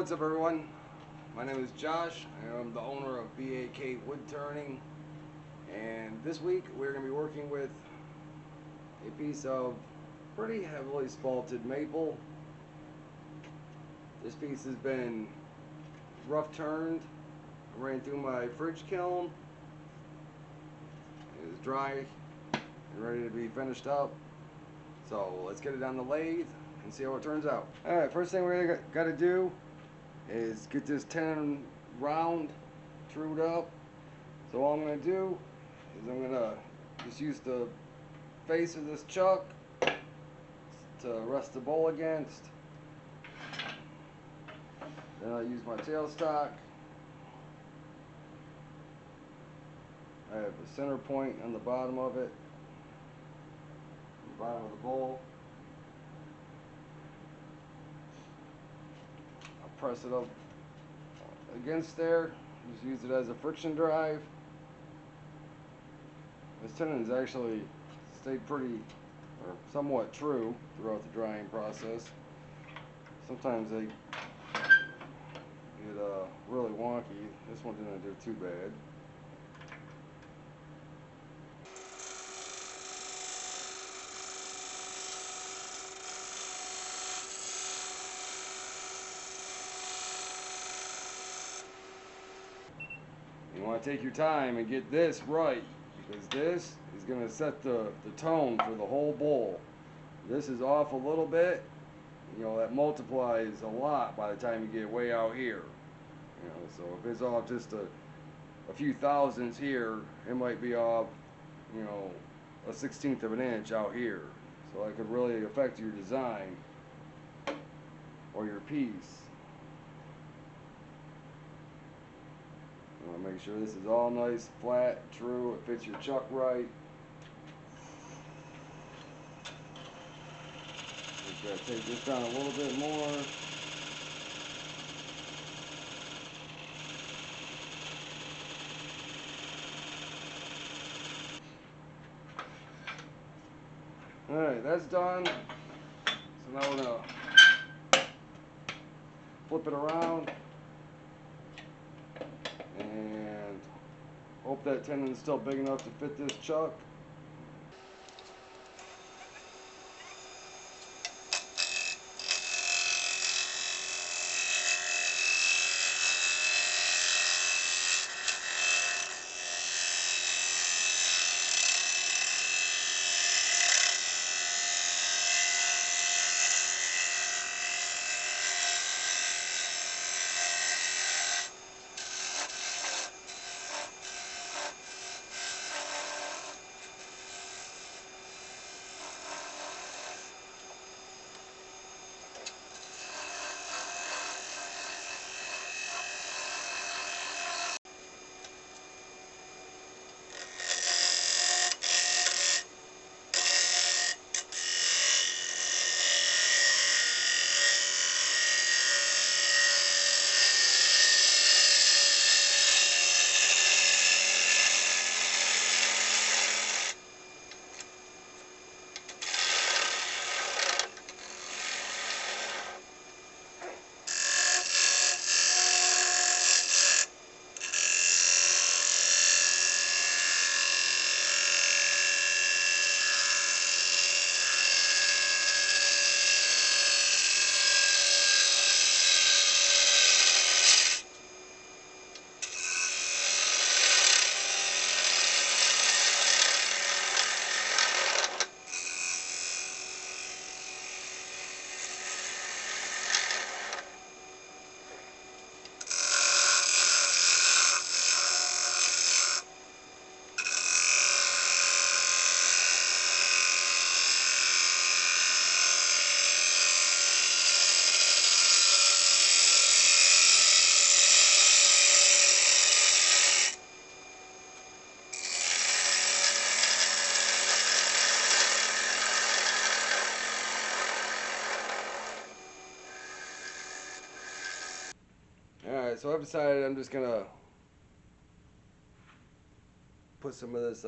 What's up, everyone? My name is Josh. I'm the owner of BAK Wood Turning, and this week we're going to be working with a piece of pretty heavily spalted maple. This piece has been rough turned, ran through my fridge kiln. It is dry and ready to be finished up. So let's get it on the lathe and see how it turns out. Alright, first thing we're got to do is get this tenon round, trued up. So all I'm going to do is I'm going to just use the face of this chuck to rest the bowl against. Then I'll use my tailstock. I have a center point on the bottom of it, the bottom of the bowl. I'll press it up against there, just use it as a friction drive. This tenon's actually stayed pretty, or somewhat true throughout the drying process. Sometimes they get really wonky. This one didn't do too bad. You want to take your time and get this right, because this is going to set the tone for the whole bowl. This is off a little bit, you know, that multiplies a lot by the time you get way out here. You know, so if it's off just a few thousandths here, it might be off, you know, a 1/16 of an inch out here. So that could really affect your design or your piece. You want to make sure this is all nice, flat, true, it fits your chuck right. Just gotta take this down a little bit more. Alright, that's done. So now we're gonna flip it around and hope that tenon is still big enough to fit this chuck. Alright, so I've decided I'm just gonna put some of this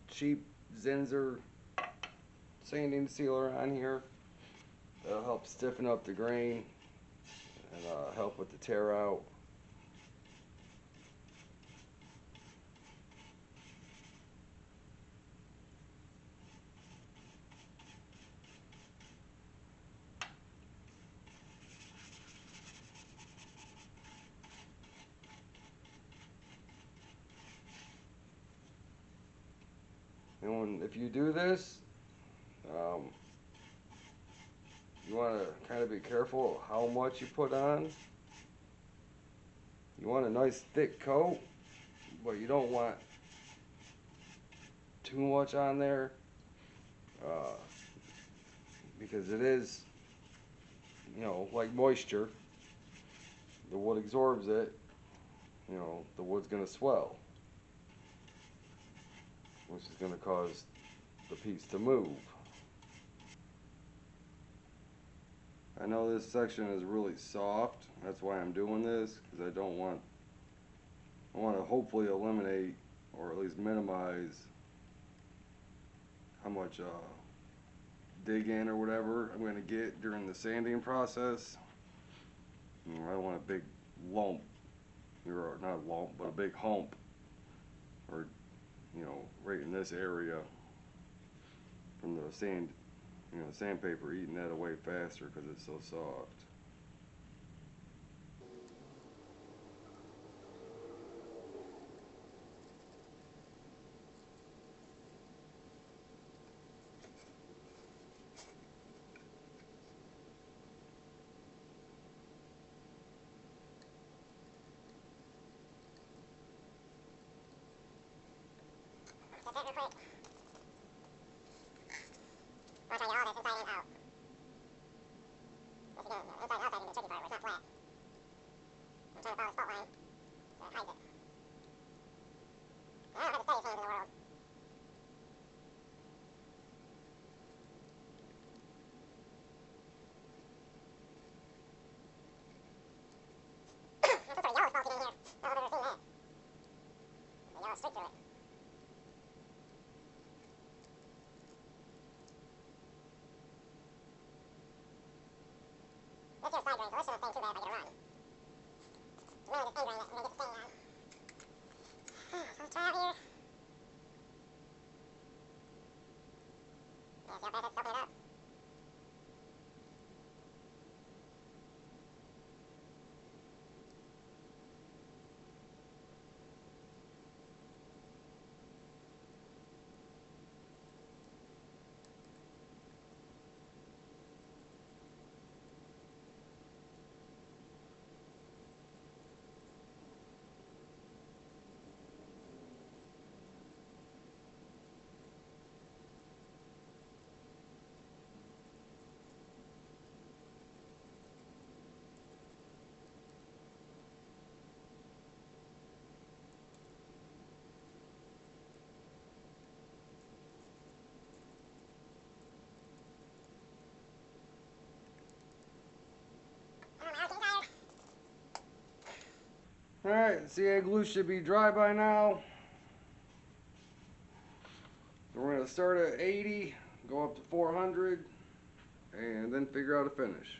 cheap Zinsser sanding sealer on here. That'll help stiffen up the grain and help with the tear out. And if you do this, um, you want to kind of be careful how much you put on. You want a nice thick coat, but you don't want too much on there uh, because it is, like moisture. The wood absorbs it. The wood's going to swell, which is going to cause the piece to move. I know this section is really soft. That's why I'm doing this, because I want to hopefully eliminate or at least minimize how much dig in or whatever I'm going to get during the sanding process. I don't want a big lump, or not a lump, but a big hump, or right in this area from the sandpaper eating that away faster because it's so soft. That's it, real quick. I'll try to get all this inside and out. This again, inside and outside is the tricky part where it's not flat. I'm trying to follow the fault line so it hides it. I don't have the steadiest hands in the world. There's some sort of yellow spalted in here. I don't know if I've ever seen that. There's a yellow streak through it. This here's side grain, so this shouldn't stain too bad if I get a run. It's mainly this A grain that's going to get the stain on. So let's try out here. Yeah, see how fast it's soaking it up? Alright, the glue should be dry by now. We're going to start at 80, go up to 400, and then figure out a finish.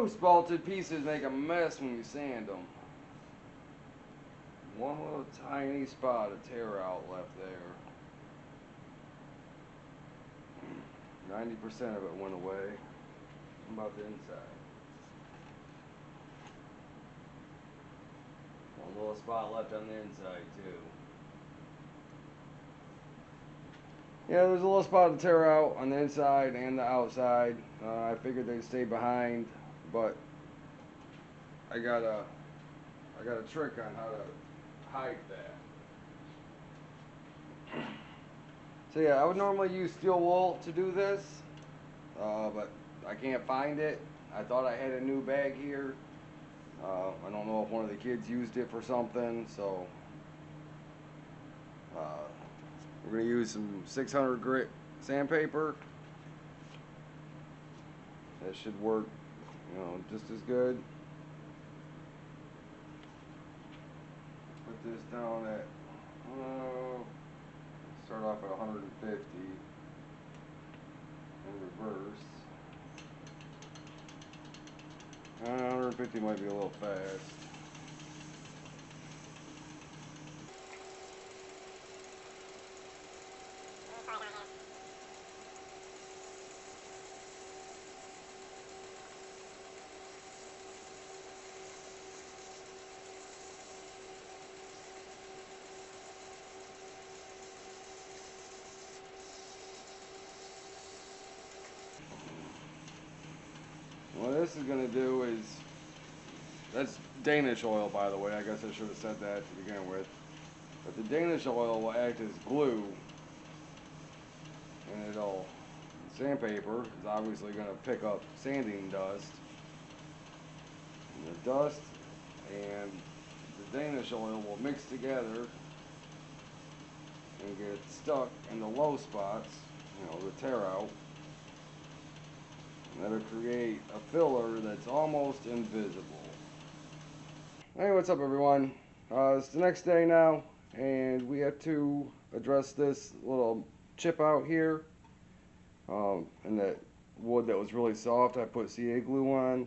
Whew, spalted pieces make a mess when you sand them. One little tiny spot of tear out left there. 90% of it went away. What about the inside? One little spot left on the inside too. Yeah, there's a little spot to tear out on the inside and the outside. I figured they'd stay behind, but I got a trick on how to hide that. So yeah, I would normally use steel wool to do this, but I can't find it. I thought I had a new bag here. I don't know if one of the kids used it for something, so we're going to use some 600 grit sandpaper. That should work, just as good. Put this down at, start off at 150 in reverse. 150 might be a little fast. What this is going to do is, that's Danish oil, by the way. I guess I should have said that to begin with. But the Danish oil will act as glue, and sandpaper is obviously going to pick up sanding dust. And the dust and the Danish oil will mix together and get stuck in the low spots, the tear out. And that'll create a filler that's almost invisible. Hey, what's up everyone? It's the next day now, and we have to address this little chip out here. And that wood that was really soft, I put CA glue on.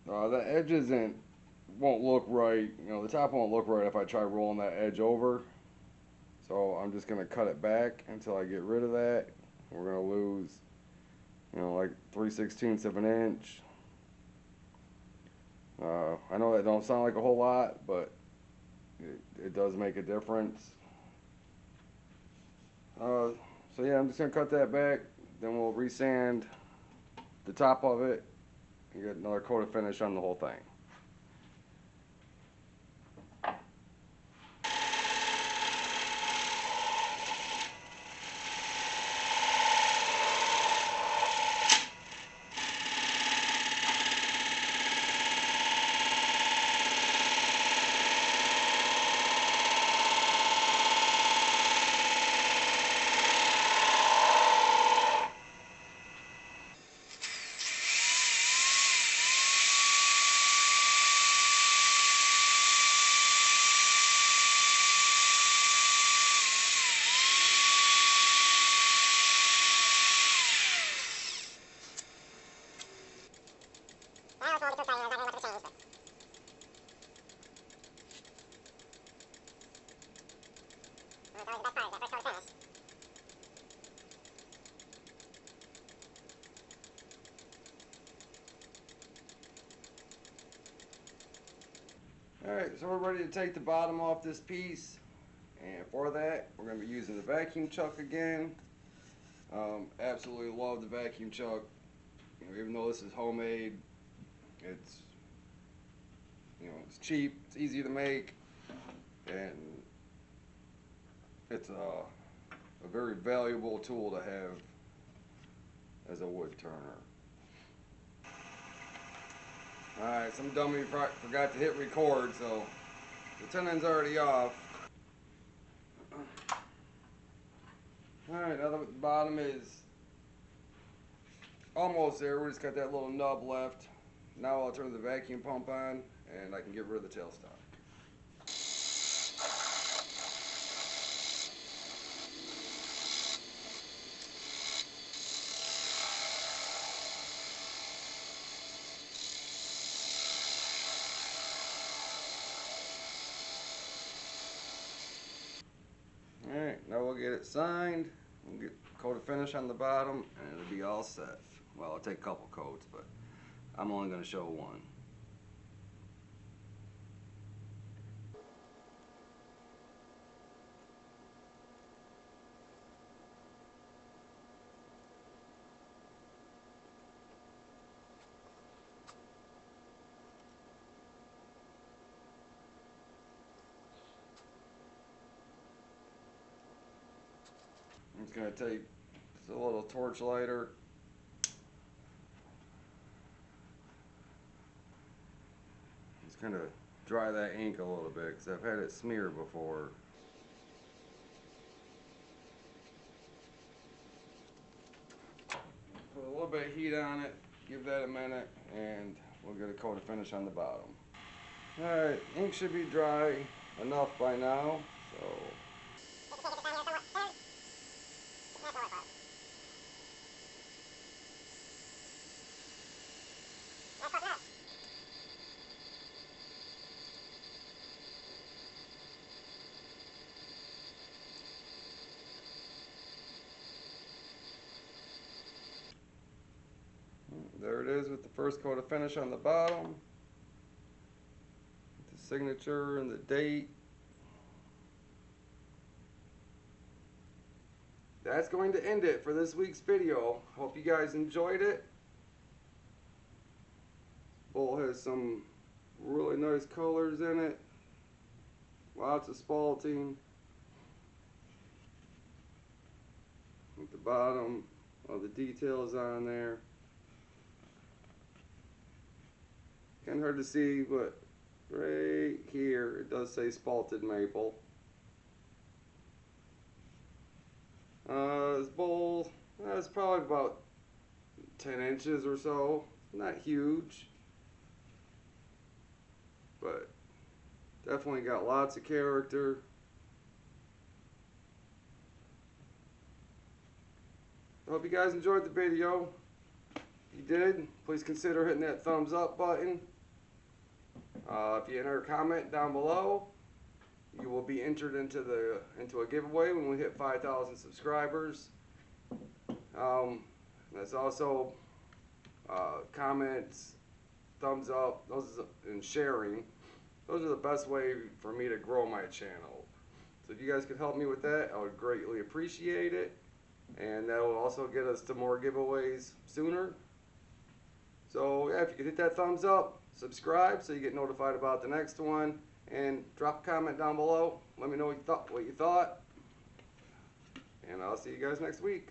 The edge won't look right. The top won't look right if I try rolling that edge over. So I'm just gonna cut it back until I get rid of that. We're gonna lose, like 3/16 of an inch. I know that don't sound like a whole lot, but it does make a difference. So yeah, I'm just gonna cut that back. Then we'll resand the top of it and get another coat of finish on the whole thing. Alright, so we're ready to take the bottom off this piece, and for that we're going to be using the vacuum chuck again. Absolutely love the vacuum chuck. Even though this is homemade, it's it's cheap, it's easy to make, and it's a very valuable tool to have as a wood turner. Alright, some dummy forgot to hit record, so the tenon's already off. Alright, now that the bottom is almost there, we just got that little nub left. Now I'll turn the vacuum pump on and I can get rid of the tailstock. Alright, now we'll get it signed. We'll get coat of finish on the bottom and it'll be all set. Well, I'll take a couple coats, but I'm only going to show one. I'm just going to take just a little torch lighter. Just kind of dry that ink a little bit because I've had it smear before. Put a little bit of heat on it, give that a minute, and we'll get a coat of finish on the bottom. Alright, ink should be dry enough by now, so there it is with the first coat of finish on the bottom. The signature and the date. That's going to end it for this week's video. Hope you guys enjoyed it. Bowl has some really nice colors in it. Lots of spalting. At the bottom, all the details on there. Kind of hard to see, but right here it does say Spalted Maple. This bowl is probably about 10 inches or so. Not huge, but definitely got lots of character. I hope you guys enjoyed the video. If you did, please consider hitting that thumbs up button. If you enter a comment down below, you will be entered into a giveaway when we hit 5,000 subscribers. That's also comments, thumbs up, and sharing. Those are the best way for me to grow my channel. So if you guys could help me with that, I would greatly appreciate it. And that will also get us to more giveaways sooner. So yeah, if you could hit that thumbs up, subscribe so you get notified about the next one, and drop a comment down below. Let me know what you thought, and I'll see you guys next week.